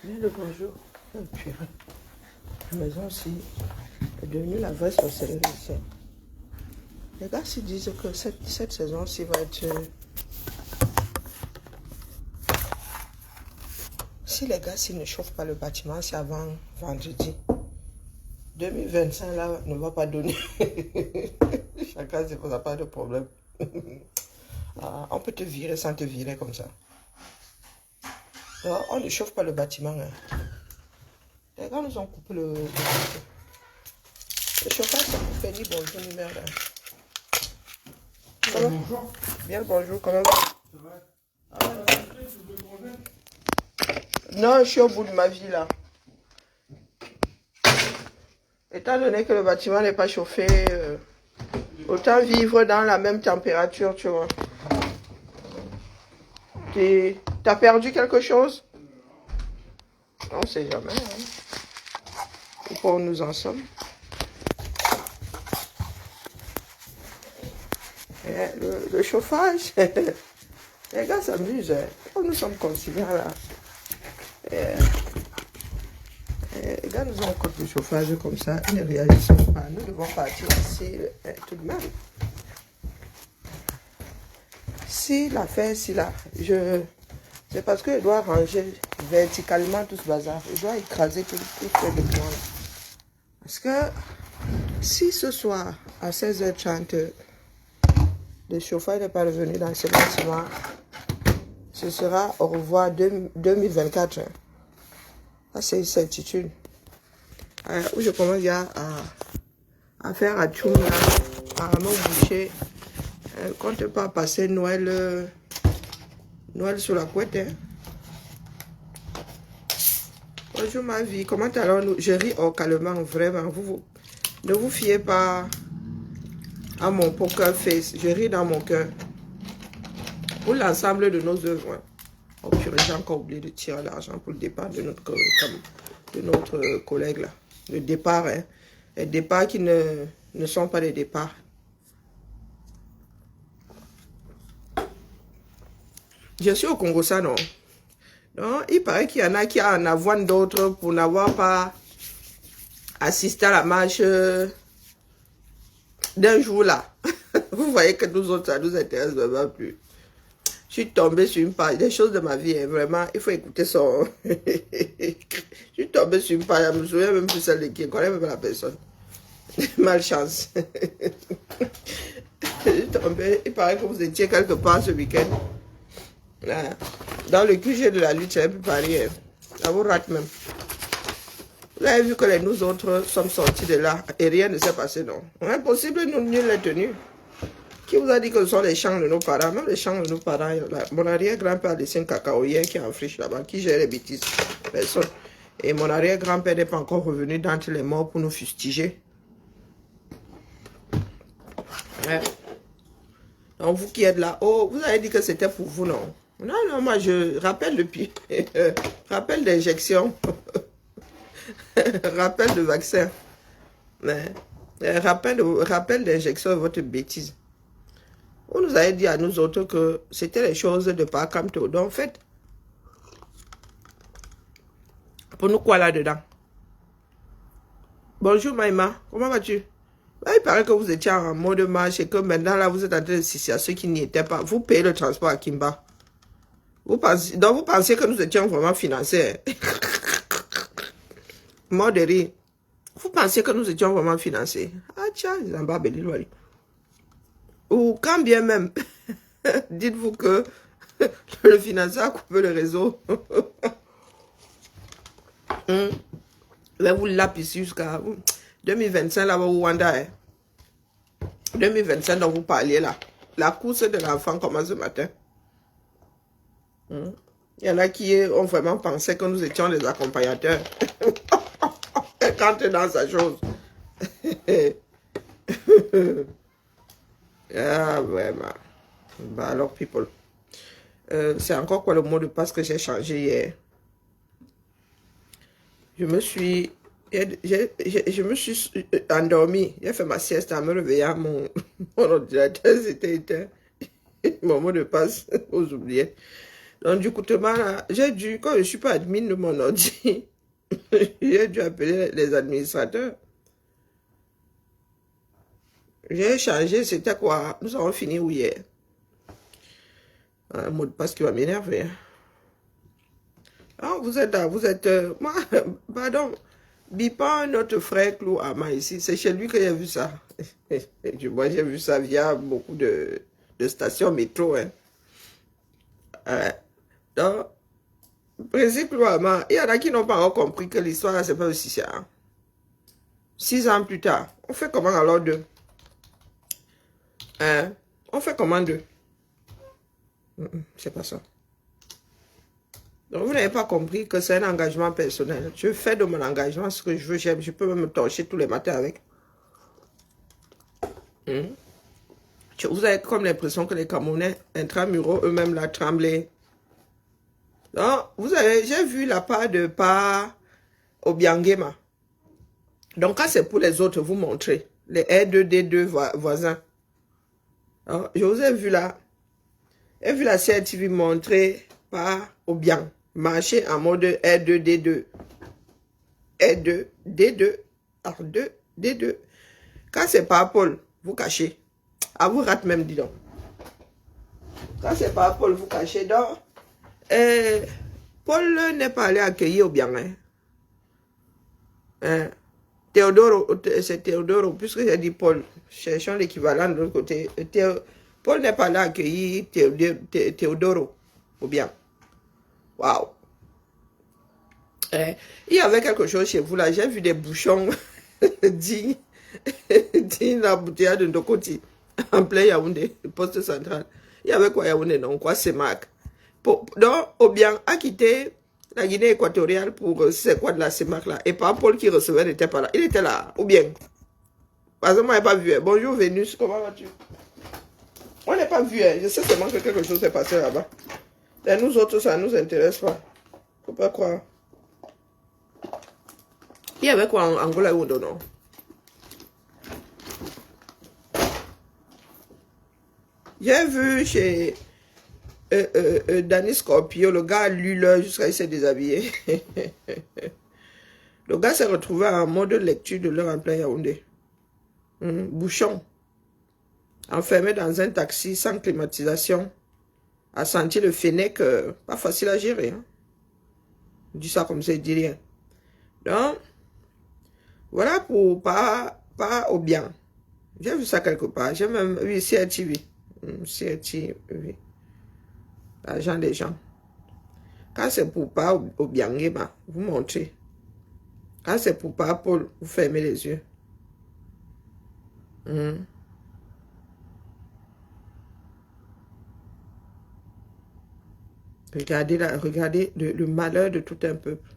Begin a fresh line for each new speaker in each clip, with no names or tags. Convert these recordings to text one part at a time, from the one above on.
Bien le bonjour. Oh, purée. La maison aussi est devenue la vraie sorcellerie ici. Les gars s'y disent que cette saison-ci va être... Si les gars s'ils ne chauffent pas le bâtiment, c'est avant vendredi. 2025 là ne va pas donner. Chacun ne pose pas de problème. Ah, on peut te virer sans te virer comme ça. Alors, on ne chauffe pas le bâtiment. Hein. Les gars nous ont coupé le chauffage, ça coupé ni bonjour ni merde. Comment? Bonjour. Bien le bonjour, comment va? Ça va? Non, je suis au bout de ma vie là. Étant donné que le bâtiment n'est pas chauffé, autant vivre dans la même température, tu vois. T'as perdu quelque chose? On ne sait jamais. Hein. Pourquoi nous en sommes? Le chauffage, les gars s'amusent. Hein. Nous sommes conscients là. Les gars nous ont encore du chauffage comme ça, ils ne réagissent pas. Nous devons partir ici tout de même. Si l'affaire, si là, c'est parce que je dois ranger verticalement tout ce bazar. Je dois écraser tout ce document. Parce que si ce soir, à 16h30, le chauffeur n'est pas revenu dans ce bâtiment, ce sera au revoir 2024. Ça, c'est une certitude. Où je commence à faire à Tchoum, à mon boucher. Compte pas passer Noël sur la couette. Hein. Bonjour ma vie, comment allons-nous? Je ris calmement, vraiment. Ne vous fiez pas à mon poker face. Je ris dans mon cœur. Pour l'ensemble de nos œuvres. Hein. Oh purée, j'ai encore oublié de tirer l'argent pour le départ de notre collègue là. Le départ, hein. Les départs qui ne sont pas des départs. Je suis au Congo, ça non. Non, il paraît qu'il y en a qui en avoine d'autres pour n'avoir pas assisté à la marche d'un jour là. Vous voyez que nous autres, ça nous intéresse vraiment plus. Je suis tombée sur une page, des choses de ma vie, hein, vraiment, il faut écouter son... Je suis tombée sur une page, je me souviens même plus celle de qui, je ne connais même pas la personne. Malchance. Je suis tombée, il paraît que vous étiez quelque part ce week-end. Dans le QG de la lutte, c'est un peu pareil. Hein. Ça vous rate même. Vous avez vu que nous autres sommes sortis de là et rien ne s'est passé, non? Impossible, nous ne l'avons tenu. Qui vous a dit que ce sont les champs de nos parents? Même les champs de nos parents, là, mon arrière-grand-père a laissé un cacaoyer qui est en friche là-bas, qui gère les bêtises. Personne. Et mon arrière-grand-père n'est pas encore revenu d'entre les morts pour nous fustiger. Ouais. Donc vous qui êtes là, oh, vous avez dit que c'était pour vous, non? Non, non, moi je rappelle depuis. Rappel d'injection. Rappel de vaccin. Rappel d'injection de votre bêtise. On nous avait dit à nous autres que c'était les choses de pas comme tout. Donc, en fait, pour nous, quoi là-dedans? Bonjour, Maïma. Comment vas-tu? Il paraît que vous étiez en mode marche et que maintenant, là, vous êtes en train de citer à ceux qui n'y étaient pas. Vous payez le transport à Kimba. Donc, vous pensez que nous étions vraiment financés. Mort de rire. Vous pensez que nous étions vraiment financés. Ah, tiens, ils en bas, Béliloï. Ou quand bien même, dites-vous que le financeur a coupé le réseau. Là, vous lapez ici jusqu'à 2025, là, au Rwanda. Hein. 2025, dont vous parliez là. La course de l'enfant commence ce matin. Il y en a qui ont vraiment pensé que nous étions les accompagnateurs. Quand tu es dans sa chose. Ah, vraiment. Bah alors, people. C'est encore quoi le mot de passe que j'ai changé hier? Je me suis endormi. J'ai fait ma sieste en me réveillant. Mon ordinateur, c'était éteint. Mon mot de passe, vous oubliez. Donc, du coup, j'ai dû, quand je ne suis pas admin de mon ordi, j'ai dû appeler les administrateurs. J'ai changé, c'était quoi? Nous avons fini où hier? Un mot de passe qui va m'énerver. Ah, vous êtes là, vous êtes... moi, pardon, Bipan, notre frère Clou Ama ici, c'est chez lui que j'ai vu ça. Moi, j'ai vu ça via beaucoup de stations métro. Hein. Donc, président Clou Ama, il y en a qui n'ont pas encore compris que l'histoire, c'est pas aussi ça. Hein. 6 ans plus tard, on fait comment alors deux? Hein? On fait comment deux? C'est pas ça. Donc, vous n'avez pas compris que c'est un engagement personnel. Je fais de mon engagement ce que je veux, j'aime. Je peux même me torcher tous les matins avec. Vous avez comme l'impression que les Camerounais intramuraux eux-mêmes la tremblé. Donc, vous avez, j'ai vu la part de pas au Biangema. Donc, quand c'est pour les autres, vous montrez. Les R2D2 voisins. Donc, je vous ai vu là. J'ai vu la CRTV montrer pas au bien. Marcher en mode R2D2. R2D2. R2D2. Quand c'est pas Paul, vous cachez. Ah, vous rate même, dis donc. Quand c'est pas Paul, vous cachez. Donc, Paul n'est pas allé accueillir au bien. Hein? Théodoro, c'est Théodoro, puisque j'ai dit Paul. Cherchons l'équivalent de l'autre côté. Paul n'est pas allé accueillir Théodoro au bien. Waouh. Il y avait quelque chose chez vous là. J'ai vu des bouchons dignes d'embouteillage de Ndokoti en plein Yaoundé, poste central. Il y avait quoi Yaoundé, non? Quoi, c'est Marc. Donc, Obiang a quitté la Guinée équatoriale pour c'est quoi de la CEMAC là. Et pas Paul qui recevait n'était pas là. Il était là, ou bien. Par exemple, moi, je n'ai pas vu. Bonjour Vénus, comment vas-tu? On n'est pas vu. Je sais seulement que quelque chose s'est passé là-bas. Et nous autres, ça ne nous intéresse pas. Faut pas croire. Il y avait quoi en Angola ou non? J'ai vu chez Danny Scorpio, le gars a lu l'heure jusqu'à ce qu'il s'est déshabillé. Le gars s'est retrouvé en mode lecture de l'heure en plein Yaoundé. Bouchon. Enfermé dans un taxi sans climatisation. A senti le fennec, pas facile à gérer. Hein. Il dit ça comme ça, il dit rien. Donc, voilà pour pas au bien. J'ai vu ça quelque part. J'ai même vu CRTV. CRTV. L'argent des gens. Quand c'est pour pas au bien, vous montrez. Quand c'est pour pas Paul, vous fermez les yeux. Regardez le malheur de tout un peuple.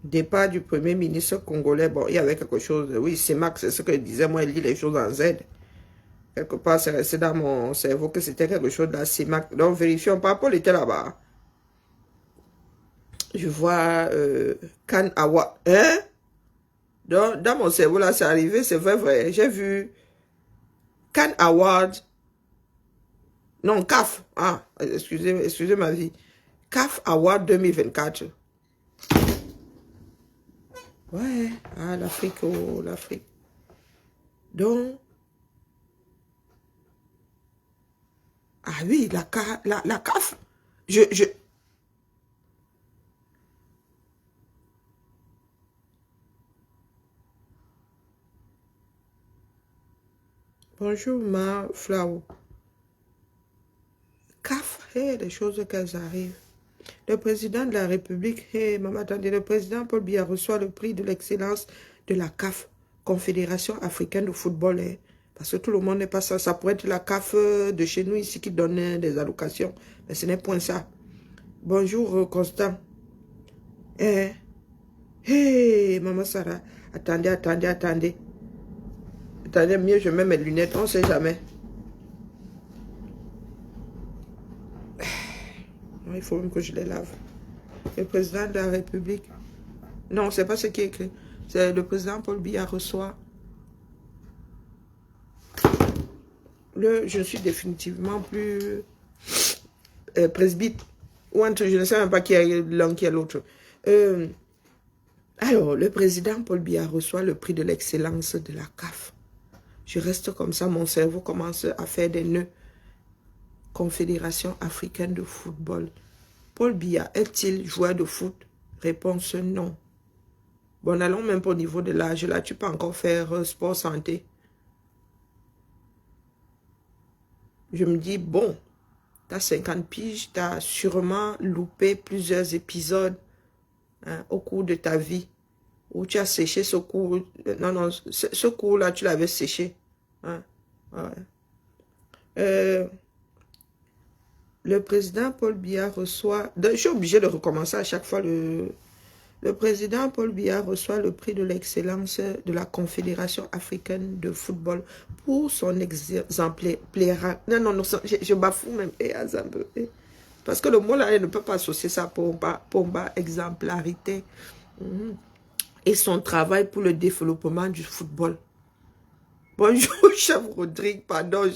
Départ du premier ministre congolais, bon, il y avait quelque chose, oui, c'est Max, c'est ce que je disais, moi, il lit les choses en Z. Quelque part, c'est resté dans mon cerveau que c'était quelque chose de la CIMAC. Donc, vérifions pas, Paul était là-bas. Je vois Kan Awa. Hein? Donc, dans mon cerveau, là, c'est arrivé, c'est vrai. J'ai vu Kan Award. Non, CAF. Ah, excusez ma vie. CAF Award 2024. Ouais, ah, l'Afrique, oh, l'Afrique. Donc, ah oui, la CAF. Bonjour, ma Flau. CAF, hey, les choses qu'elles arrivent. Le président de la République, hey, maman, attendez, le président Paul Biya reçoit le prix de l'excellence de la CAF, Confédération africaine de football. Hey, parce que tout le monde n'est pas ça. Ça pourrait être la CAF de chez nous ici qui donne des allocations. Mais ce n'est point ça. Bonjour, Constant. Hey, maman Sarah. Attendez. Attendez, mieux, je mets mes lunettes. On ne sait jamais. Il faut même que je les lave. Le président de la République. Non, c'est pas ce qui est écrit. C'est le président Paul Biya reçoit. Je suis définitivement plus presbyte, ou un truc, je ne sais même pas qui est l'un qui est l'autre. Alors, le président Paul Biya reçoit le prix de l'excellence de la CAF. Je reste comme ça, mon cerveau commence à faire des nœuds. Confédération africaine de football. Paul Biya est-il joueur de foot? Réponse non. Bon, n'allons même pas au niveau de l'âge. Là, tu peux encore faire sport santé. Je me dis, bon, tu as 50 piges, tu as sûrement loupé plusieurs épisodes hein, au cours de ta vie. Où tu as séché ce cours. Non, non, ce cours-là, tu l'avais séché. Hein, ouais. Le président Paul Biya reçoit... Je suis obligé de recommencer à chaque fois. Le président Paul Biya reçoit le prix de l'excellence de la Confédération africaine de football pour son exemplaire... Non, non, non, je bafoue même. Parce que le mot là, elle ne peut pas associer ça pour exemplarité. Et son travail pour le développement du football. Bonjour, chef Rodrigue, pardon,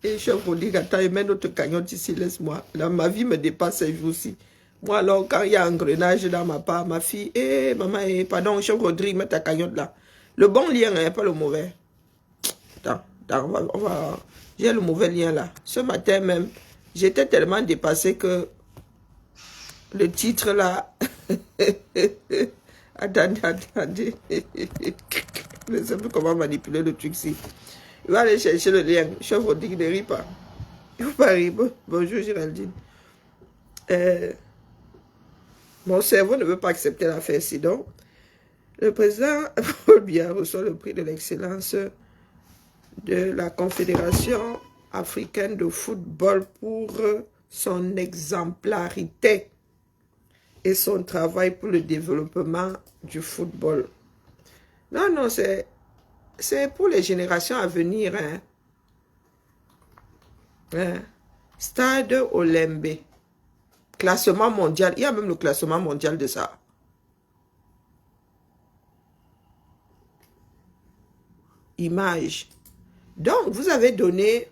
Et chef Rodrigue, attends, il met notre cagnotte ici, laisse-moi. Là, ma vie me dépasse ces jours-ci. Moi, alors, quand il y a un engrenage dans ma part, ma fille, maman, pardon, chef Rodrigue, mets ta cagnotte là. Le bon lien, hein, pas le mauvais. Attends, on va... J'ai le mauvais lien là. Ce matin même, j'étais tellement dépassé que le titre là... Attendez. Je ne sais plus comment manipuler le truc ici. Il va aller chercher le lien. Chef Rodrigue ne rit pas. Il ne faut pas rire. Bonjour Géraldine. Mon cerveau ne veut pas accepter l'affaire. Sinon, le président Paul Biya reçoit le prix de l'excellence de la Confédération africaine de football pour son exemplarité et son travail pour le développement du football. Non, non, c'est pour les générations à venir. Stade Olembe. Classement mondial. Il y a même le classement mondial de ça. Image. Donc, vous avez donné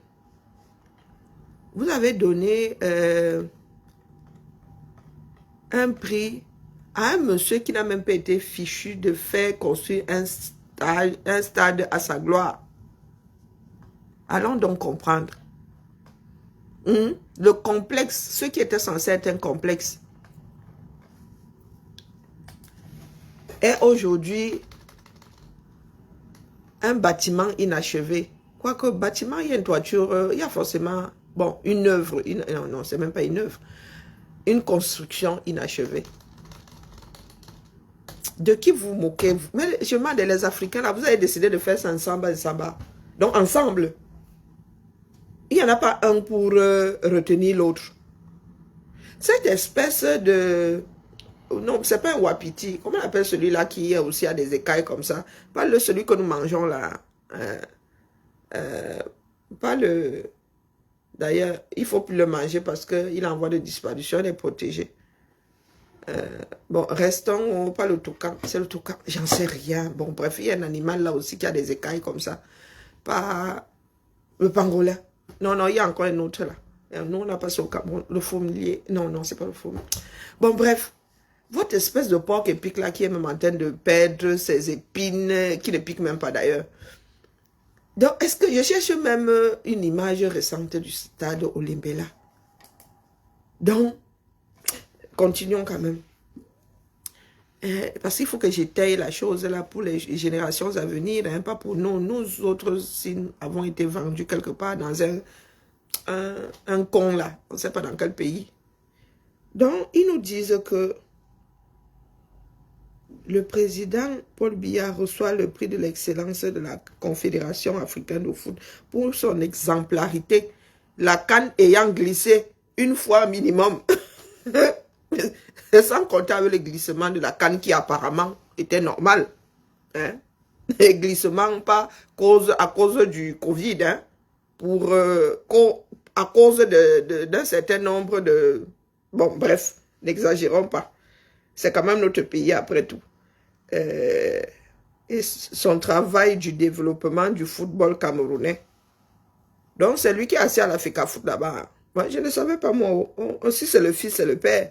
un prix à un monsieur qui n'a même pas été fichu de faire construire un stade à sa gloire. Allons donc comprendre. Le complexe, ce qui était censé être un complexe, est aujourd'hui un bâtiment inachevé. Quoique bâtiment, il y a une toiture, il y a forcément, bon, une œuvre, non, c'est même pas une œuvre, une construction inachevée. De qui vous moquez? Mais je demande les Africains, là, vous avez décidé de faire ça ensemble. Donc, ensemble. Il n'y en a pas un pour retenir l'autre. Cette espèce de... Non, c'est pas un wapiti. Comment on appelle celui-là qui aussi a des écailles comme ça? Pas celui que nous mangeons là. Pas le... D'ailleurs, il ne faut plus le manger parce qu'il est en voie de disparition, il est protégé. Bon, restons, pas le toucan, c'est le toucan, j'en sais rien. Bon, bref, il y a un animal là aussi qui a des écailles comme ça. Pas le pangolin. Non, non, il y a encore un autre là. Nous, on n'a pas ça au Cameroun. Le fourmilier. Non, non, c'est pas le fourmilier. Bon, bref, votre espèce de porc épic là qui est même en train de perdre ses épines, qui ne pique même pas d'ailleurs. Donc, est-ce que je cherche même une image récente du stade Olembe là? Donc, continuons quand même. Parce qu'il faut que j'étaye la chose là pour les générations à venir, hein, pas pour nous. Nous autres, si nous avons été vendus quelque part dans un con là, on ne sait pas dans quel pays. Donc, ils nous disent que le président Paul Biya reçoit le prix de l'excellence de la Confédération africaine de foot pour son exemplarité, la canne ayant glissé une fois minimum. Sans compter avec le glissement de la canne qui apparemment était normal. Hein? Le glissement pas à cause du Covid, hein? À cause d'un certain nombre de... Bon, bref, n'exagérons pas. C'est quand même notre pays après tout. Et son travail du développement du football camerounais. Donc, c'est lui qui est assis à la FECAFOOT là-bas. Moi, je ne savais pas, moi. Aussi, c'est le fils, c'est le père.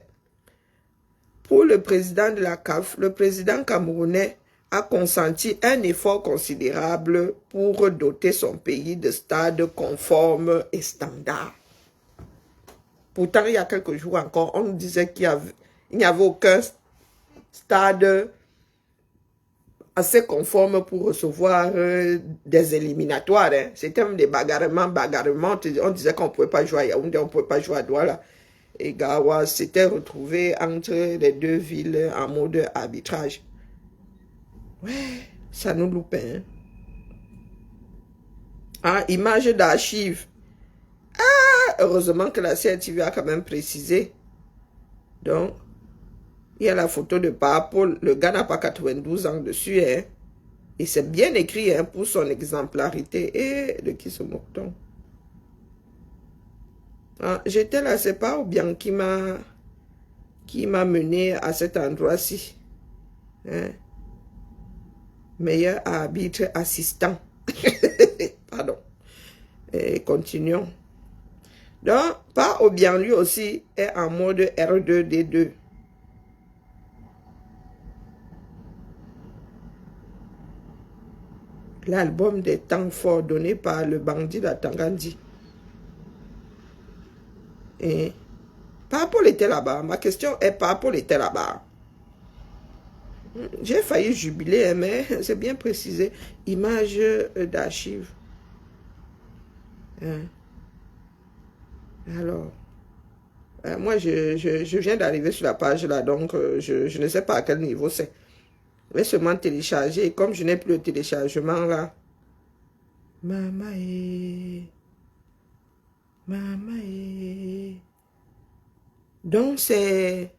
Pour le président de la CAF, le président camerounais a consenti un effort considérable pour doter son pays de stades conformes et standards. Pourtant, il y a quelques jours encore, on nous disait qu'il n'y avait aucun stade assez conforme pour recevoir des éliminatoires. Hein. C'était même des bagarrements. On disait qu'on ne pouvait pas jouer à Yaoundé, on ne pouvait pas jouer à Douala. Et Gawa s'était retrouvé entre les deux villes en mode arbitrage. Ouais, ça nous loupe. Hein. Ah, image d'archives. Ah, heureusement que la CRTV a quand même précisé. Donc, il y a la photo de Paul. Le gars n'a pas 92 ans dessus. Hein. Et c'est bien écrit hein, pour son exemplarité. Et de qui se moque-t-on? Ah, j'étais là, c'est pas ou bien qui m'a mené à cet endroit-ci. Hein? Meilleur arbitre assistant. Pardon. Et continuons. Donc, pas ou bien lui aussi est en mode R2D2. L'album des temps forts donné par le bandit d'Atangandi. Et Paul était là-bas. Ma question est, Paul était là-bas. J'ai failli jubiler, mais c'est bien précisé. Image d'archives. Hein. Alors, moi, je viens d'arriver sur la page là, donc je ne sais pas à quel niveau c'est. Je vais seulement télécharger. Et comme je n'ai plus le téléchargement là, donc c'est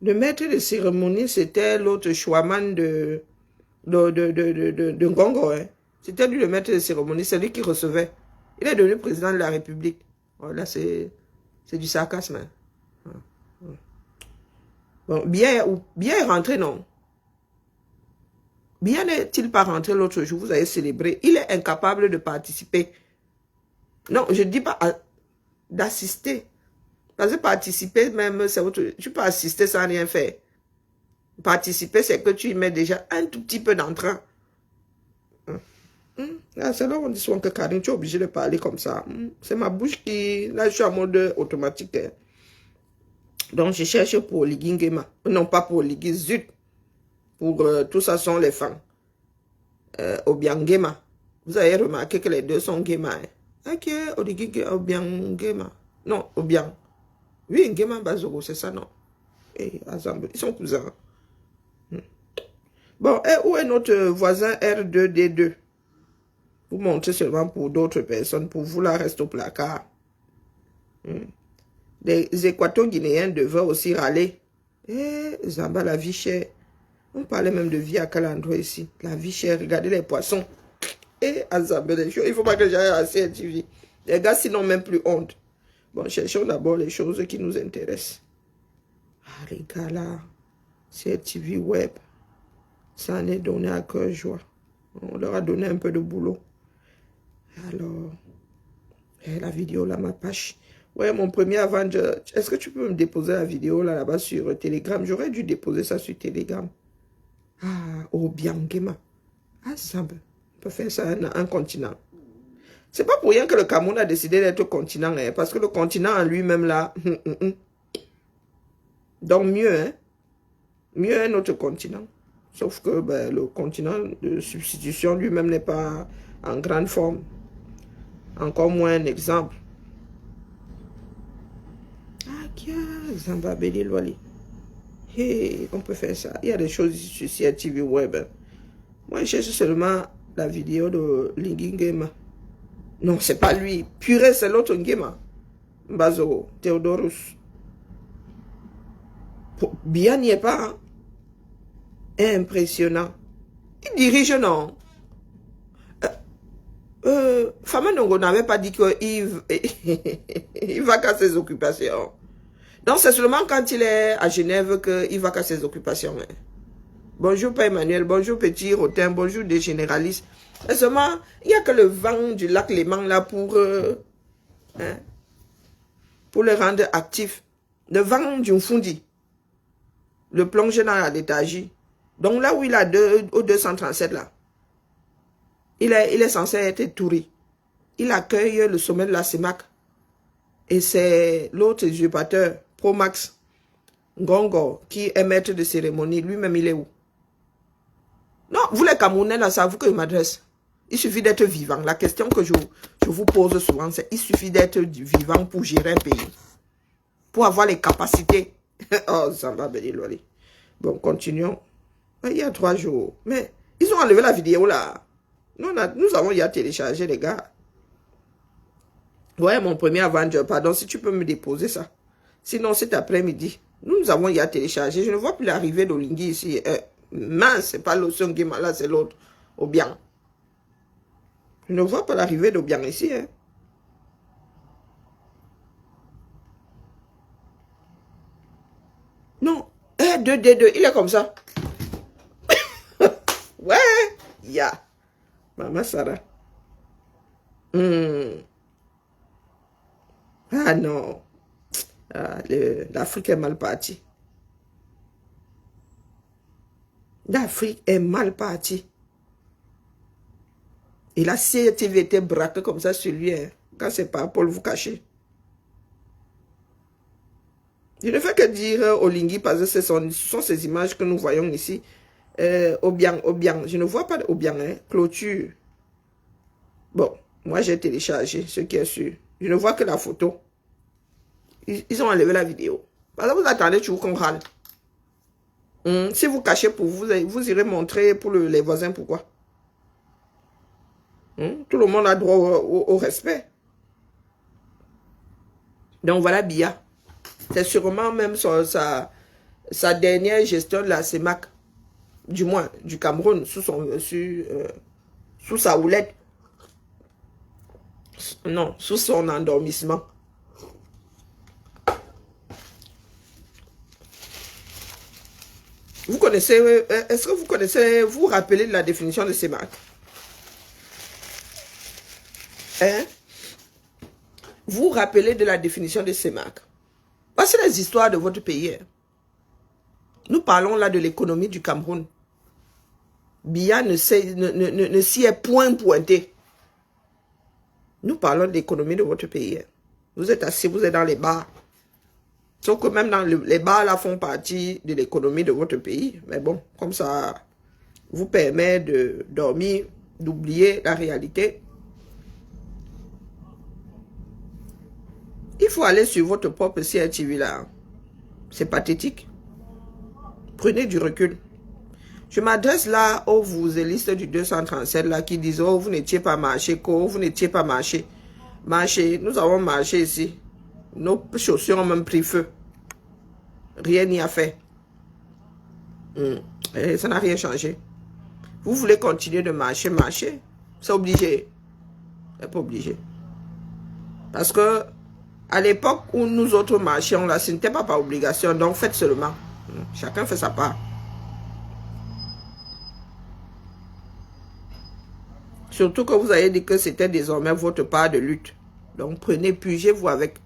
le maître de cérémonie, c'était l'autre Chouaman de Ngongo. Hein. C'était lui le maître de cérémonie, c'est lui qui recevait. Il est devenu président de la République. Oh, là, c'est du sarcasme. Hein. Bon, bien est rentré, non? Bien n'est-il pas rentré l'autre jour, vous avez célébré. Il est incapable de participer. Non, je ne dis pas d'assister. Parce que participer même, c'est autre. Tu peux assister sans rien faire. Participer, c'est que tu y mets déjà un tout petit peu d'entrain. C'est là où on dit souvent que Karine, tu es obligé de parler comme ça. C'est ma bouche qui... Là, je suis en mode automatique. Hein. Donc, je cherche pour Ligingema. Non, pas pour Ligi, zut. Pour tout ça sont les femmes. Obiangema. Vous avez remarqué que les deux sont Gema. Hein? Ok, Obiangema. Non, Obiang. Oui, Ngema Bazoro, c'est ça, non? Et Azambe, ils sont cousins. Bon, et où est notre voisin R2D2? Vous montrez seulement pour d'autres personnes. Pour vous, là, reste au placard. Les Équato-Guinéens devaient aussi râler. Eh, Zamba, la vie chère. On parlait même de vie à quel endroit ici? La vie chère, regardez les poissons. Et Azambe, les choses. Il ne faut pas que j'aille à la CRTV. Les gars, sinon même plus honte. Bon, cherchons d'abord les choses qui nous intéressent. Ah, les gars là, CRTV Web, ça en est donné à cœur joie. On leur a donné un peu de boulot. Alors, la vidéo là, ma page. Ouais, mon premier Avenger. Est-ce que tu peux me déposer la vidéo là-bas sur Telegram? J'aurais dû déposer ça sur Telegram. Ah, Obiangema. Ah, ça, on peut faire ça un continent. C'est pas pour rien que le Cameroun a décidé d'être continent, hein, parce que le continent en lui-même là, donc mieux, hein, mieux est notre continent. Sauf que ben, le continent de substitution lui-même n'est pas en grande forme. Encore moins un exemple. Ah, kia, Zambabeli Lwali. Hey, on peut faire ça. Il y a des choses sur CRTV Web. Moi, je cherche seulement la vidéo de Lingingema. Non, c'est pas lui. Purée, c'est l'autre Ngema. Mbazo, Théodorus. Bien n'y est pas. Hein? Impressionnant. Il dirige, non? Fama Ndongo n'avait pas dit qu'il il va qu'à ses occupations. Donc, c'est seulement quand il est à Genève qu'il va qu'à ses occupations. Hein. Bonjour, Père Emmanuel. Bonjour, Petit Rotin. Bonjour, des généralistes. Et seulement, il n'y a que le vent du lac Léman là pour le rendre actif. Le vent du Mfundi, le plonger dans la léthargie. Donc là où il a au 237 là, il est censé être touré. Il accueille le sommet de la CEMAC. Et c'est l'autre usurpateur, Promax Ngongo, qui est maître de cérémonie. Lui-même, il est où? Non, vous les Camerounais, là, c'est à vous que je m'adresse. Il suffit d'être vivant. La question que je vous pose souvent, c'est il suffit d'être vivant pour gérer un pays. Pour avoir les capacités. Oh, ça va bénir l'oli. Bon, continuons. Il y a 3 jours. Mais ils ont enlevé la vidéo, là. Nous avons déjà téléchargé, les gars. Ouais, mon premier Avenger, pardon, si tu peux me déposer ça. Sinon, cet après-midi, nous avons déjà téléchargé. Je ne vois plus l'arrivée d'Olingui ici. Mince, c'est pas l'Ocean Game, là, c'est l'autre. Obiang. Je ne vois pas l'arrivée d'Obiang ici. Hein. Non. 2D2, il est comme ça. Ouais. Ya. Maman Sarah. Ah non. Ah, l'Afrique est mal partie. L'Afrique est mal partie. Et la CTV était braquée comme ça sur lui. Hein, quand c'est pas pour vous cacher. Je ne fais que dire Olingui parce que ce sont ces images que nous voyons ici. Obiang. Je ne vois pas d'Obiang. Hein, clôture. Bon, moi j'ai téléchargé ce qui est sûr. Je ne vois que la photo. Ils ont enlevé la vidéo. Parce que vous attendez toujours qu'on râle. Si vous cachez pour vous, vous irez montrer pour les voisins pourquoi. Tout le monde a droit au respect. Donc voilà Biya. C'est sûrement même sa dernière gestion de la CEMAC. Du moins, du Cameroun, sous sa houlette. Non, sous son endormissement. Vous connaissez, est-ce que vous connaissez, vous vous rappelez de la définition de CEMAC? Hein? Vous vous rappelez de la définition de CEMAC? Parce que les histoires de votre pays. Nous parlons là de l'économie du Cameroun. Biya ne s'y est point pointé. Nous parlons de l'économie de votre pays. Vous êtes assis, vous êtes dans les bars. Sauf que même dans les bars là font partie de l'économie de votre pays. Mais bon, comme ça vous permet de dormir, d'oublier la réalité. Il faut aller sur votre propre CRTV là. C'est pathétique. Prenez du recul. Je m'adresse là aux vous-élistes du 237 là qui disent oh vous n'étiez pas marché, vous n'étiez pas marché. Marché, nous avons marché ici. Nos chaussures ont même pris feu. Rien n'y a fait. Et ça n'a rien changé. Vous voulez continuer de marcher. C'est obligé. C'est pas obligé. Parce que à l'époque où nous autres marchions là, ce n'était pas par obligation. Donc faites seulement. Chacun fait sa part. Surtout que vous avez dit que c'était désormais votre part de lutte. Donc prenez, pugez-vous avec.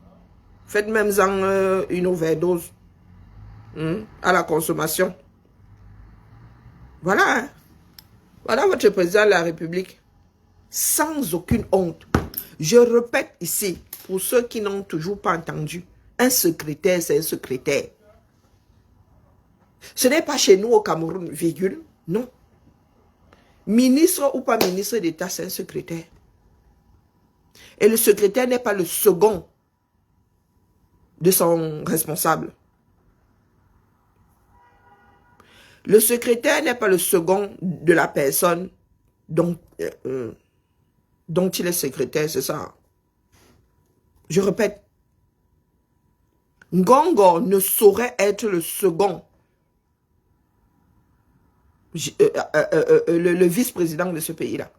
Faites même-en une overdose à la consommation. Voilà. Hein. Voilà votre président de la République. Sans aucune honte. Je répète ici, pour ceux qui n'ont toujours pas entendu, un secrétaire, c'est un secrétaire. Ce n'est pas chez nous au Cameroun, virgule, non. Ministre ou pas ministre d'État, c'est un secrétaire. Et le secrétaire n'est pas le second de son responsable. Le secrétaire n'est pas le second de la personne dont il est secrétaire, c'est ça. Je répète. Ngongo ne saurait être le second. Le vice-président de ce pays-là.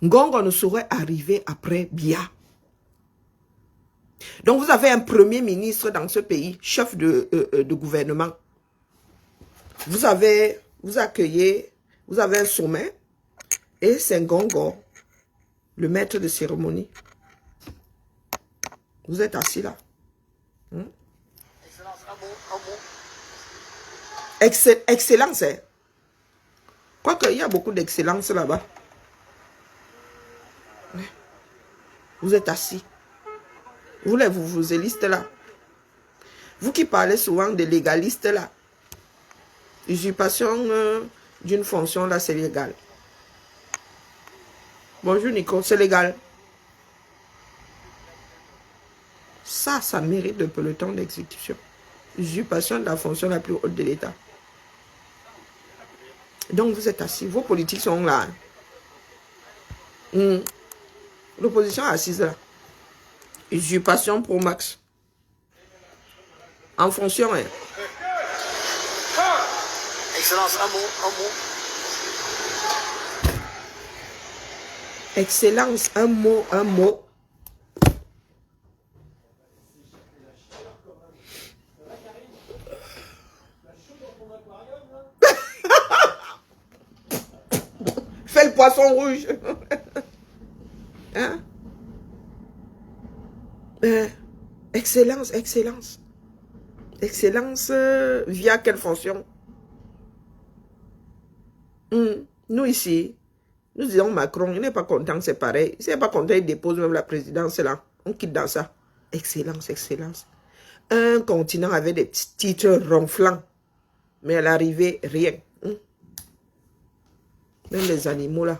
Ngongo ne saurait arriver après Biya. Donc vous avez un premier ministre dans ce pays, chef de gouvernement. Vous accueillez, vous avez un sommet Et Senghor, le maître de cérémonie. Vous êtes assis là. Excellence. Hein? Quoique, il y a beaucoup d'excellence là-bas. Vous êtes assis. Vous élistes là. Vous qui parlez souvent de légaliste là. Usurpation d'une fonction là, c'est légal. Bonjour Nico, c'est légal. Ça mérite le peloton d'exécution. Usurpation de la fonction la plus haute de l'État. Donc vous êtes assis, vos politiques sont là. L'opposition est assise là. Usurpation pour Max. En fonction, hein.
Excellence, un mot.
Excellence, un mot. Fais le poisson rouge. Hein? Excellence. Excellence via quelle fonction? Nous ici, nous disons Macron, il n'est pas content, c'est pareil. S'il n'est pas content, il dépose même la présidence là. On quitte dans ça. Excellence. Un continent avec des petits titres ronflants. Mais à l'arrivée, rien. Même les animaux là.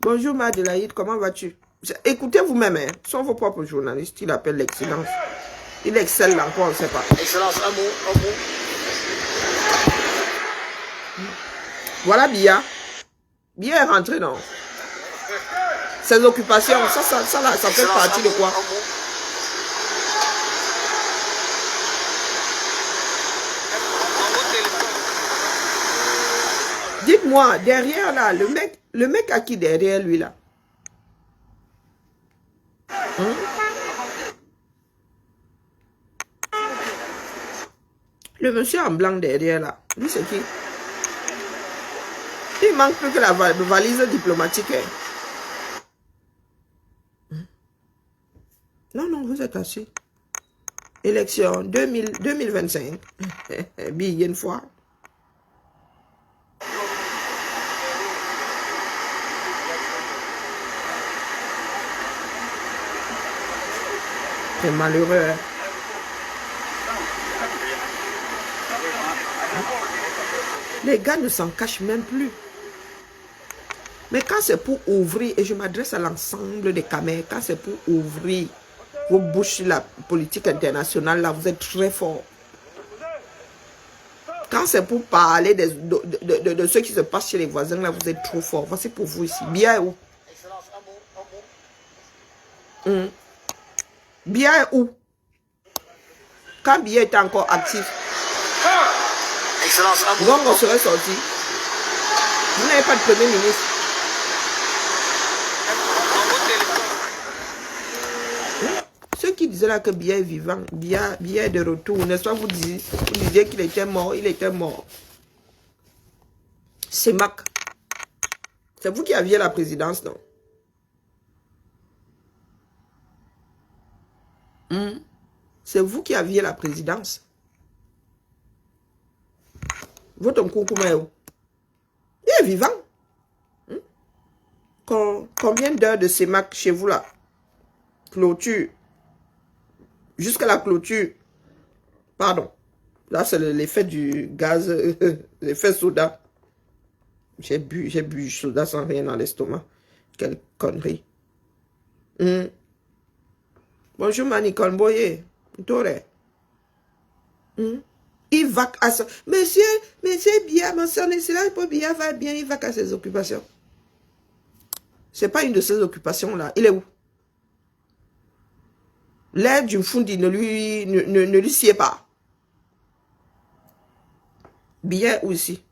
Bonjour Madelaïde, comment vas-tu? Écoutez vous-même, hein. Ce sont vos propres journalistes, il appelle l'excellence. Il excelle encore, on ne sait pas.
Excellence, un mot.
Voilà Bia. Bia est rentré dans ses occupations. Ça fait partie de quoi? Dites-moi, derrière là, le mec à qui derrière lui là? Le monsieur en blanc derrière là, lui c'est qui? Il manque plus que la valise diplomatique. Non, vous êtes assis. Élection 2025. Billet une fois. C'est malheureux. Hein? Les gars ne s'en cachent même plus. Mais quand c'est pour ouvrir, et je m'adresse à l'ensemble des caméras, quand c'est pour ouvrir vos bouches sur la politique internationale, là, vous êtes très fort. Quand c'est pour parler de ce qui se passe chez les voisins, là, vous êtes trop fort. Voici pour vous ici. Bia est où? Bia est où? Quand Bia était encore actif, Gongo serait sorti. Vous n'avez pas de premier ministre. Ceux qui disaient là que Bia est vivant, Bia est de retour, n'est-ce pas? Vous disiez qu'il était mort, il était mort. C'est Mac. C'est vous qui aviez la présidence, non? C'est vous qui aviez la présidence. Votre Nkoukoumé, il est vivant. Combien d'heures de CEMAC chez vous là? Clôture. Jusqu'à la clôture. Pardon. Là, c'est l'effet du gaz, l'effet soda. J'ai bu soda sans rien dans l'estomac. Quelle connerie. Bonjour Manicole Boye. Il va à son... Monsieur Bia, mon son excellence, Bia va bien, il va à ses occupations. C'est pas une de ses occupations là. Il est où? L'aide du Fundi ne lui sied pas. Bia où ici?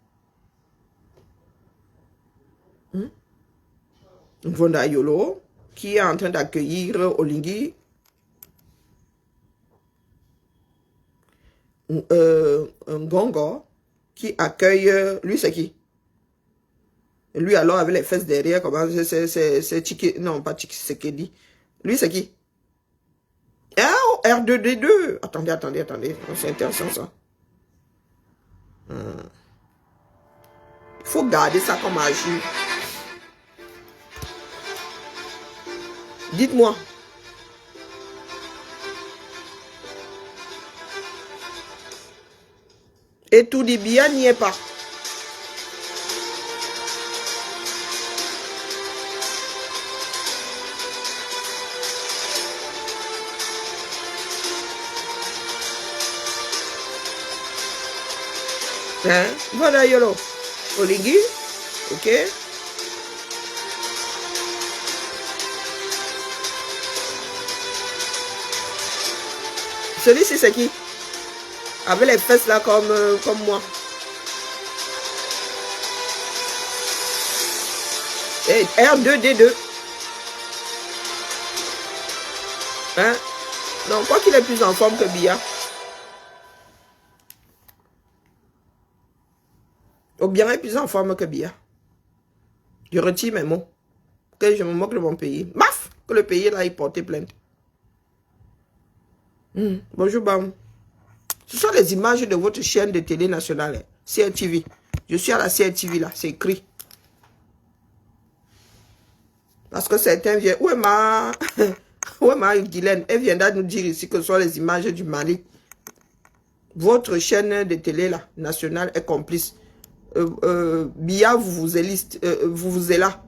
Vonda Yolo, qui est en train d'accueillir Olingui. Un Gongo qui accueille, lui c'est qui? Et lui, alors, avec les fesses derrière, comment c'est Chiki... Non, pas Chiki, c'est Kedi. Lui, c'est qui? R2D2. Attendez. C'est intéressant, ça. Il faut garder ça comme archive. Dites-moi. Et tout dit bien, n'y est pas. Hein? Voilà, yolo. Olingi. Ok. Celui-ci, c'est qui? Avec les fesses là comme moi. Et R2D2. Hein? Non, quoi qu'il est plus en forme que Bia. Ou bien est plus en forme que Bia. Je retire mes mots. Que je me moque de mon pays. Maf! Que le pays là, il portait plainte. Bonjour, Bam. Ce sont les images de votre chaîne de télé nationale, CRTV. Je suis à la CRTV là, c'est écrit. Parce que certains viennent. Où est ma Guylaine? Elle viendra nous dire ici que ce sont les images du Mali. Votre chaîne de télé là, nationale est complice. Bia vous est là.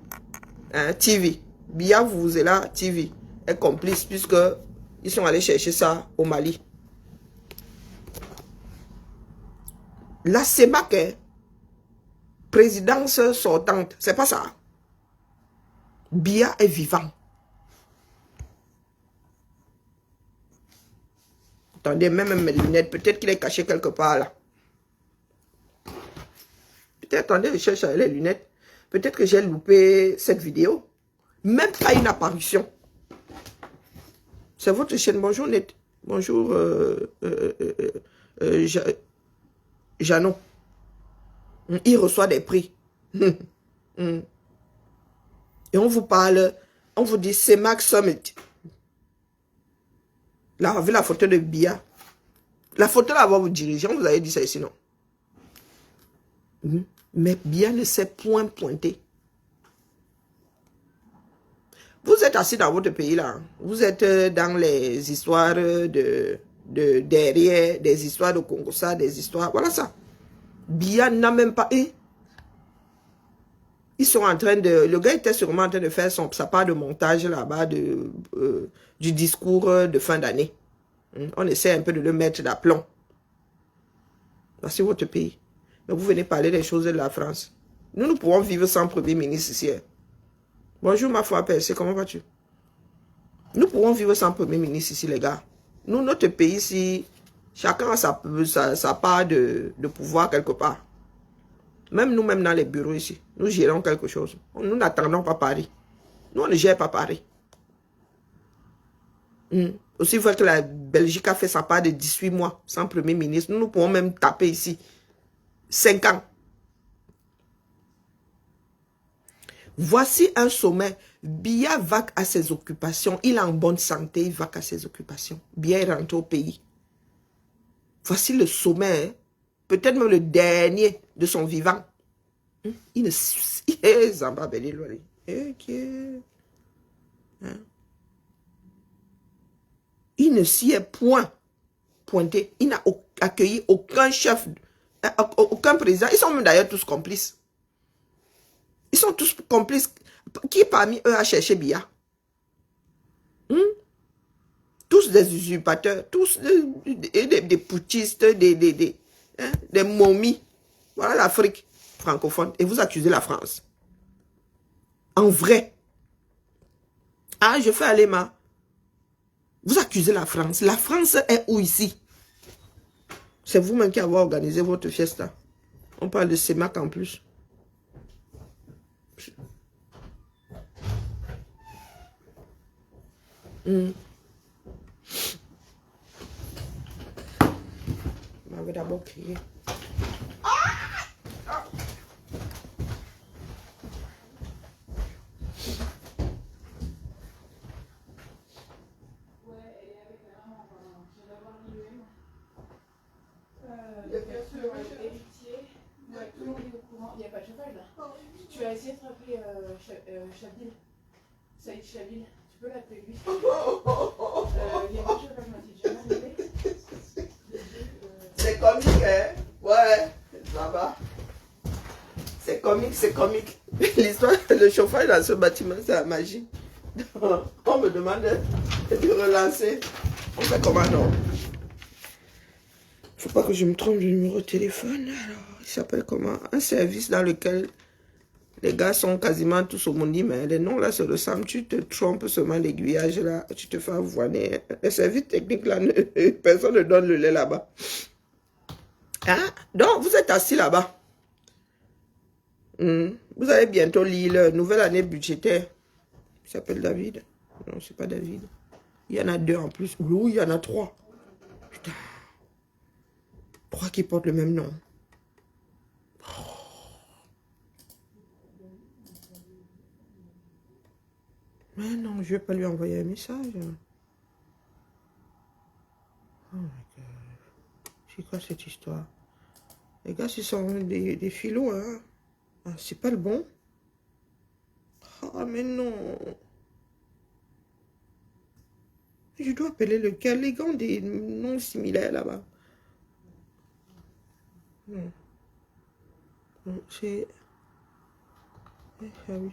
Hein, TV. Bia vous est là, TV. Est complice puisque ils sont allés chercher ça au Mali. La CEMAC, présidence sortante, c'est pas ça. Bia est vivant. Attendez, même mes lunettes, peut-être qu'il est caché quelque part là. Peut-être, attendez, je cherche les lunettes. Peut-être que j'ai loupé cette vidéo. Même pas une apparition. C'est votre chaîne. Bonjour, Net. Bonjour, Jeannot. Il reçoit des prix. Et on vous parle, on vous dit CEMAC Summit. Là, avec la photo de Bia. La photo là va vous diriger. On vous avait dit ça ici, non? Mais Bia ne s'est point pointé. Vous êtes assis dans votre pays là. Vous êtes dans les histoires de derrière, des histoires de Congo, ça, des histoires. Voilà ça. Bia n'a même pas eu. Ils sont en train de... Le gars était sûrement en train de faire sa part de montage là-bas du discours de fin d'année. On essaie un peu de le mettre d'aplomb. Voici votre pays. Mais vous venez parler des choses de la France. Nous pouvons vivre sans premier ministre ici. Bonjour ma foi percée, comment vas-tu? Nous pouvons vivre sans premier ministre ici, les gars. Nous, notre pays ici, chacun a sa part de pouvoir quelque part. Même nous-mêmes dans les bureaux ici, nous gérons quelque chose. Nous n'attendons pas Paris. Nous, on ne gère pas Paris. Aussi vrai que la Belgique a fait sa part de 18 mois sans premier ministre. Nous pouvons même taper ici 5 ans. Voici un sommet. Bia va à ses occupations. Il est en bonne santé. Il va à ses occupations. Bia est rentré au pays. Voici le sommet. Hein? Peut-être même le dernier de son vivant. Il ne... Il ne s'y est point pointé. Il n'a accueilli aucun chef, aucun président. Ils sont même d'ailleurs tous complices. Ils sont tous complices. Qui parmi eux a cherché Bia? Tous des usurpateurs, tous des putschistes, des momies. Voilà l'Afrique francophone. Et vous accusez la France. En vrai. Ah, je fais aller ma... Vous accusez la France. La France est où ici? C'est vous-même qui avez organisé votre fiesta. On parle de CEMAC en plus. On m'avait d'abord crié.
pris Chabil. Saïd Chabil. Tu peux l'appeler lui. Il y a quelque chose comme
c'est comique, hein? Ouais, ça va. C'est comique, c'est comique. L'histoire, le chauffage dans ce bâtiment, c'est la magie. On me demande de relancer. On fait comment, non? Faut pas que je me trompe de numéro de téléphone. Alors, il s'appelle comment? Un service dans lequel les gars sont quasiment tous au monde, mais les noms là se ressemblent. Tu te trompes seulement l'aiguillage là, tu te fais avoiner. Le service technique là, personne ne donne le lait là-bas. Hein? Donc, vous êtes assis là-bas. Vous allez bientôt lire la nouvelle année budgétaire. Il s'appelle David. Non, c'est pas David. Il y en a 2 en plus. Oui, il y en a 3. Putain. 3 qui portent le même nom. Mais non, je vais pas lui envoyer un message. Oh my God. C'est quoi cette histoire? Les gars, ce sont des philos, hein. Ah, c'est pas le bon. Ah, mais non. Je dois appeler lequel? Les gars ont des noms similaires là-bas. Non. Non, c'est... Ah oui.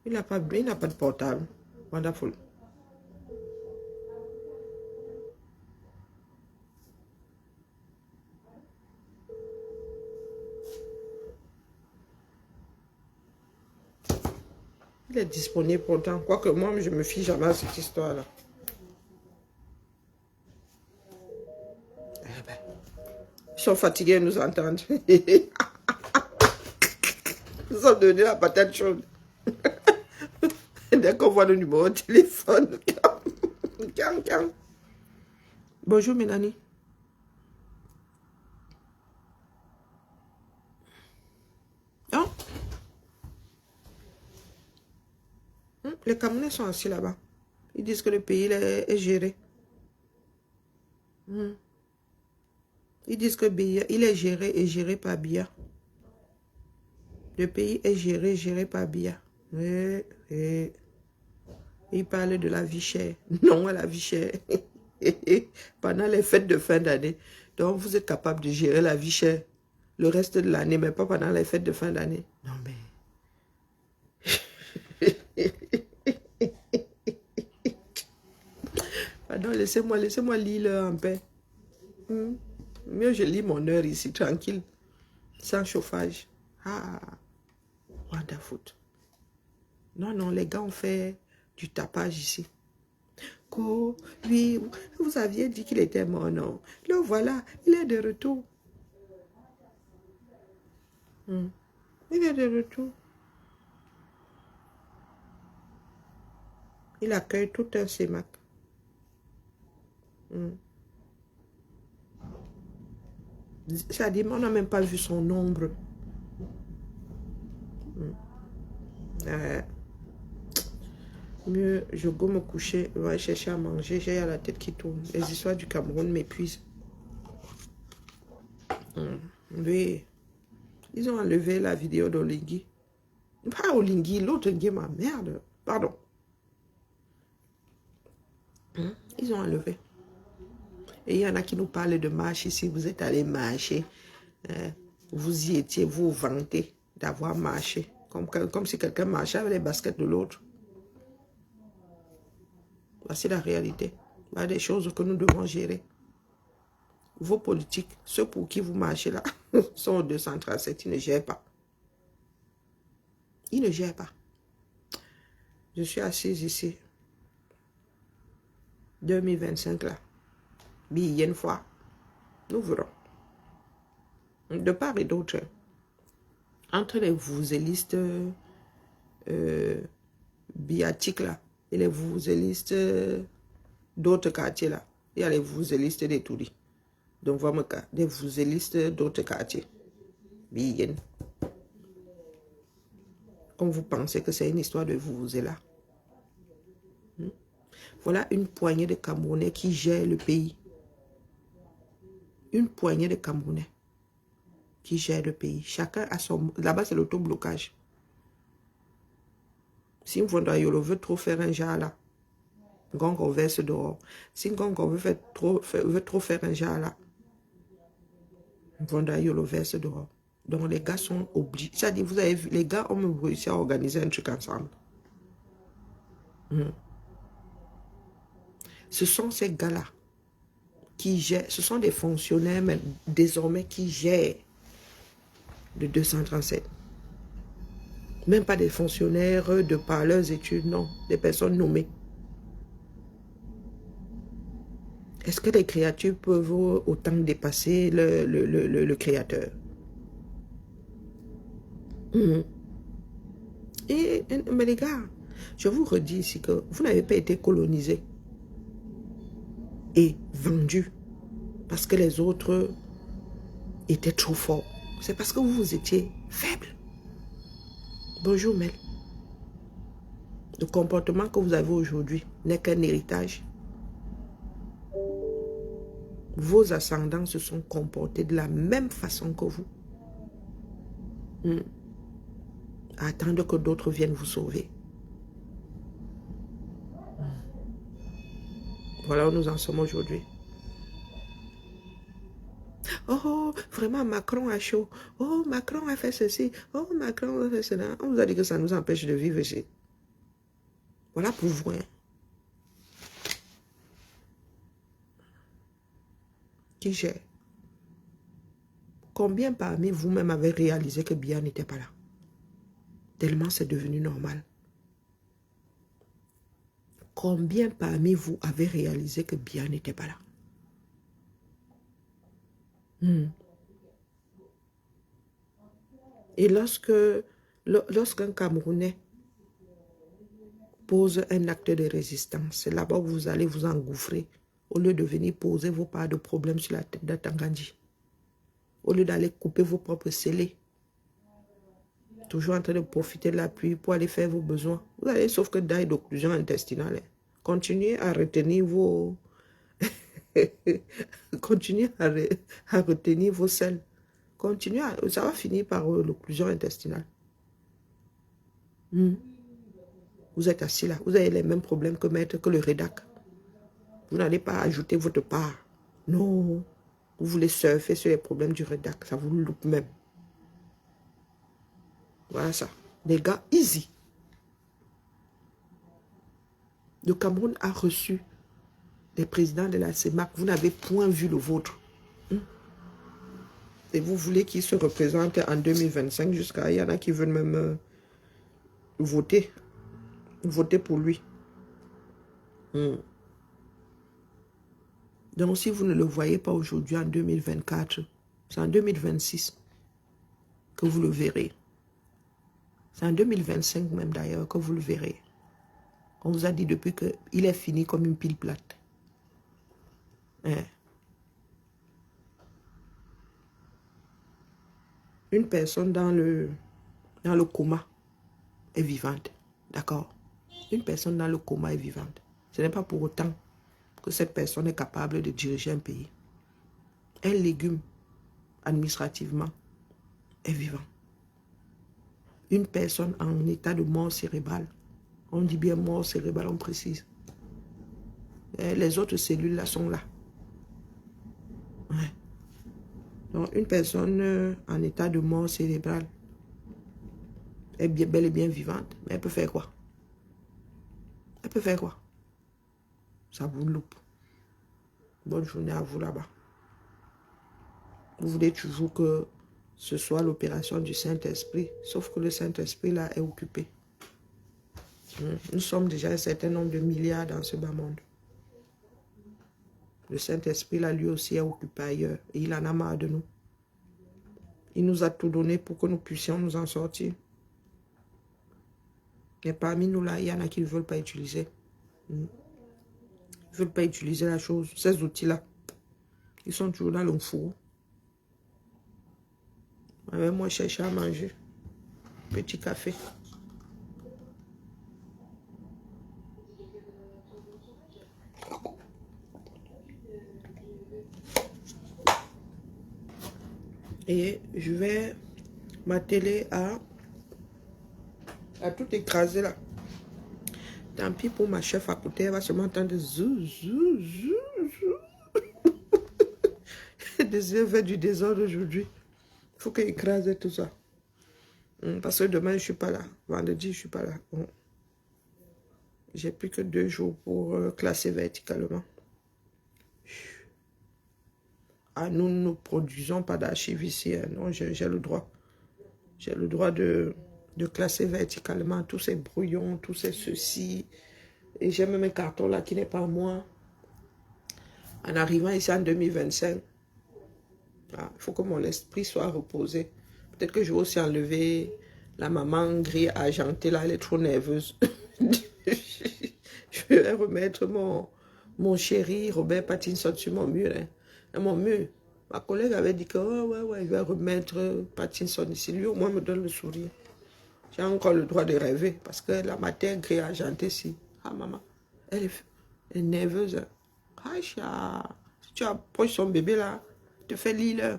Il n'a pas de portable. Wonderful. Il est disponible pourtant. Quoique moi, je me fie jamais à cette histoire-là. Eh ben, ils sont fatigués de nous entendre. Ils ont donné la patate chaude. Dès qu'on voit le numéro de téléphone. Bonjour, Mélanie. Oh. Les Camerounais sont assis là-bas. Ils disent que le pays est géré. Ils disent que Biya, il est géré et géré par Biya. Le pays est géré par Biya. Ils parlent de la vie chère. Non, à la vie chère. Pendant les fêtes de fin d'année. Donc, vous êtes capable de gérer la vie chère le reste de l'année, mais pas pendant les fêtes de fin d'année. Non, mais... Pardon, laissez-moi lire en paix. Mieux, je lis mon heure ici, tranquille, sans chauffage. Ah, wonderful. Non, les gars ont fait du tapage ici. Oui, vous aviez dit qu'il était mort, non? Le voilà, il est de retour. Il est de retour. Il accueille tout un CEMAC. C'est-à-dire, on n'a même pas vu son nombre. Mieux, je go me coucher, je vais chercher à manger, j'ai la tête qui tourne. Les histoires du Cameroun m'épuisent. Oui, ils ont enlevé la vidéo d'Olingui. Pas Olingui, l'autre ma merde. Pardon. Ils ont enlevé. Et il y en a qui nous parlent de marche ici. Vous êtes allé marcher. Vous y étiez, vous vantez d'avoir marché. Comme si quelqu'un marchait avec les baskets de l'autre. Voici la réalité. Il y a des choses que nous devons gérer. Vos politiques, ceux pour qui vous marchez là, sont au 237. Ils ne gèrent pas. Ils ne gèrent pas. Je suis assise ici. 2025 là. Une fois. Nous verrons. De part et d'autre. Entre les vouzelistes biatiques là et les vouzelistes d'autres quartiers là. Il y a les vouzelistes des Touris. Donc voilà des vouzelistes d'autres quartiers. Bien. Comme vous pensez que c'est une histoire de vous là. Voilà une poignée de Camerounais qui gèrent le pays. Une poignée de Camerounais qui gèrent le pays. Chacun a son... Là-bas, c'est l'autoblocage. Si Mvondoayolo veut trop faire un jar là, Ngongo verse dehors. Si Ngongo veut trop faire un jar là, Mvondoayolo verse dehors. Donc les gars sont obligés. C'est-à-dire, vous avez vu, les gars ont même réussi à organiser un truc ensemble. Ce sont ces gars-là qui gèrent, ce sont des fonctionnaires mais désormais qui gèrent le 237. Même pas des fonctionnaires de par leurs études, non. Des personnes nommées. Est-ce que les créatures peuvent autant dépasser le créateur? Mais les gars, je vous redis ici que vous n'avez pas été colonisés et vendus parce que les autres étaient trop forts. C'est parce que vous étiez faibles. Bonjour Mel. Le comportement que vous avez aujourd'hui n'est qu'un héritage. Vos ascendants se sont comportés de la même façon que vous. Attendre que d'autres viennent vous sauver. Voilà où nous en sommes aujourd'hui. Oh, vraiment, Macron a chaud. Oh, Macron a fait ceci. Oh, Macron a fait cela. On vous a dit que ça nous empêche de vivre ici. Voilà pour vous. Hein. Qui gère? Combien parmi vous-même avez réalisé que Biya n'était pas là? Tellement c'est devenu normal. Combien parmi vous avez réalisé que Biya n'était pas là? Et lorsqu'un Camerounais pose un acte de résistance, c'est là-bas que vous allez vous engouffrer au lieu de venir poser vos parts de problèmes sur la tête de Tangandji. Au lieu d'aller couper vos propres scellés. Toujours en train de profiter de la pluie pour aller faire vos besoins. Vous allez sauf que d'ail d'occlusion intestinale. Hein. Continuez à retenir vos... Continuez à retenir vos selles. Continuez à... Ça va finir par l'occlusion intestinale. Vous êtes assis là. Vous avez les mêmes problèmes que le rédac. Vous n'allez pas ajouter votre part. Non. Vous voulez surfer sur les problèmes du rédac. Ça vous loupe même. Voilà ça. Les gars, easy. Le Cameroun a reçu les présidents de la CEMAC. Vous n'avez point vu le vôtre. Et vous voulez qu'il se représente en 2025 jusqu'à... Il y en a qui veulent même voter. Voter pour lui. Donc si vous ne le voyez pas aujourd'hui en 2024, c'est en 2026 que vous le verrez. C'est en 2025 même d'ailleurs que vous le verrez. On vous a dit depuis qu'il est fini comme une pile plate. Hein? Une personne dans le coma est vivante. D'accord? Une personne dans le coma est vivante. Ce n'est pas pour autant que cette personne est capable de diriger un pays. Un légume, administrativement, est vivant. Une personne en état de mort cérébrale, on dit bien mort cérébrale, on précise. Et les autres cellules là sont là. Ouais. Donc une personne en état de mort cérébrale est bel et bien vivante, mais elle peut faire quoi? Elle peut faire quoi? Ça vous loupe. Bonne journée à vous là-bas. Vous voulez toujours que ce soit l'opération du Saint-Esprit, sauf que le Saint-Esprit là est occupé. Nous sommes déjà un certain nombre de milliards dans ce bas monde. Le Saint-Esprit là lui aussi est occupé ailleurs et il en a marre de nous. Il nous a tout donné pour que nous puissions nous en sortir. Et parmi nous là, il y en a qui ne veulent pas utiliser. Ils ne veulent pas utiliser la chose, ces outils-là. Ils sont toujours dans le four. Moi, je cherche à manger. Petit café. Et je vais m'atteler à tout écraser là. Tant pis pour ma chef à côté, elle va seulement entendre zou, zou, zou, zou. Je vais du désordre aujourd'hui. Il faut qu'elle écrase tout ça. Parce que demain, je ne suis pas là. Vendredi, je ne suis pas là. J'ai plus que 2 jours pour classer verticalement. Ah, nous ne produisons pas d'archives ici. Hein. Non, j'ai le droit. J'ai le droit de classer verticalement tous ces brouillons, tous ces ceci. Et j'ai même un carton là qui n'est pas à moi. En arrivant ici en 2025, il faut que mon esprit soit reposé. Peut-être que je vais aussi enlever la maman gris argentée là, elle est trop nerveuse. Je vais remettre mon chéri Robert Pattinson sur mon mur. Hein. Et mon mur. Ma collègue avait dit que ouais, il va remettre Pattinson ici. Lui au moins me donne le sourire. J'ai encore le droit de rêver parce que la matière gris argentée ici. Ah maman, elle est nerveuse. Aïcha, si tu approches son bébé là, te fais lire.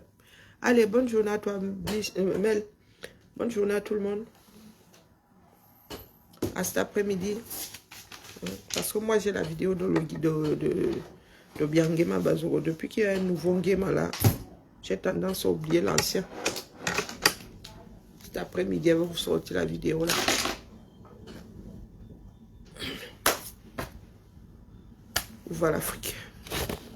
Allez, bonne journée à toi, Mel. Bonne journée à tout le monde. À cet après-midi. Parce que moi, j'ai la vidéo de Biangema Bazoro. Depuis qu'il y a un nouveau Ngema là, j'ai tendance à oublier l'ancien. Cet après-midi, elle va vous sortir la vidéo là. Voilà l'Afrique.